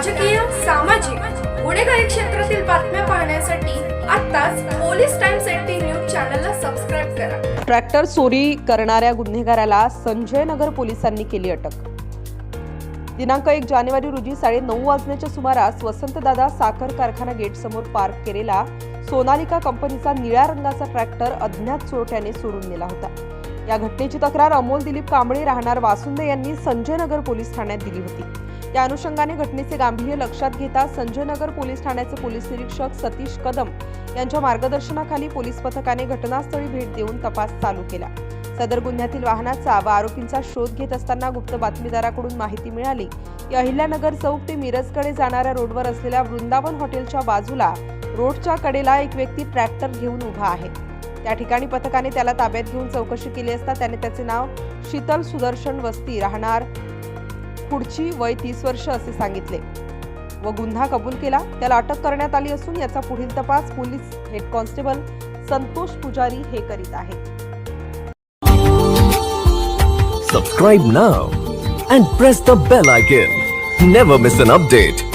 राजकीय, सामाजिक, गुन्हेगारी क्षेत्रातील बातम्या पाहण्यासाठी आत्ताच पोलीस टाइम्स 18 न्यूज चॅनलला सबस्क्राइब करा। ट्रॅक्टर चोरी करणाऱ्या गुन्हेगाराला संजय नगर पोलिसांनी केली अटक। दिनांक 1 जानेवारी रोजी 9:30 वाजण्याच्या सुमारास वसंतदादा साखर कारखाना गेट समोर पार्क केलेला सोनालिका कंपनीचा निळ्या रंगाचा ट्रॅक्टर अज्ञात चोरट्याने चोरून नेला होता। या घटनेची तक्रार अमोल दिलीप कांबळे राहणार वासुंदे यांनी संजय नगर पोलीस ठाण्यात दिली होती। या अनुषंगाने घटनेचे गांभीर्य लक्षात घेता संजय नगर पोलीस ठाण्याचे पोलीस निरीक्षक सतीश कदम यांच्या मार्गदर्शनाखाली पोलीस पथकाने घटनास्थळी भेट देऊन तपास चालू केला। सदर गुन्ह्यातील वाहनाचा व आरोपींचा शोध घेत असताना गुप्त बातमीदाराकडून माहिती मिळाली की अहिल्यानगर चौक ते मिरजकडे जाणाऱ्या रोडवर असलेल्या वृंदावन हॉटेलच्या बाजूला रोडच्या कडेला एक व्यक्ती ट्रॅक्टर घेऊन उभा आहे। त्या ठिकाणी पथकाने त्याला ताब्यात घेऊन चौकशी केली असता त्याने त्याचे नाव शीतल सुदर्शन वस्ती राहणार पुढची वय 30 वर्ष असे सांगितले व गुन्हा कबूल केला। त्याला अटक करण्यात आली असून याचा पुढील तपास पोलीस हेड कॉन्स्टेबल संतोष पुजारी हे करीत आहेत। Subscribe now and press the bell icon. Never miss an update.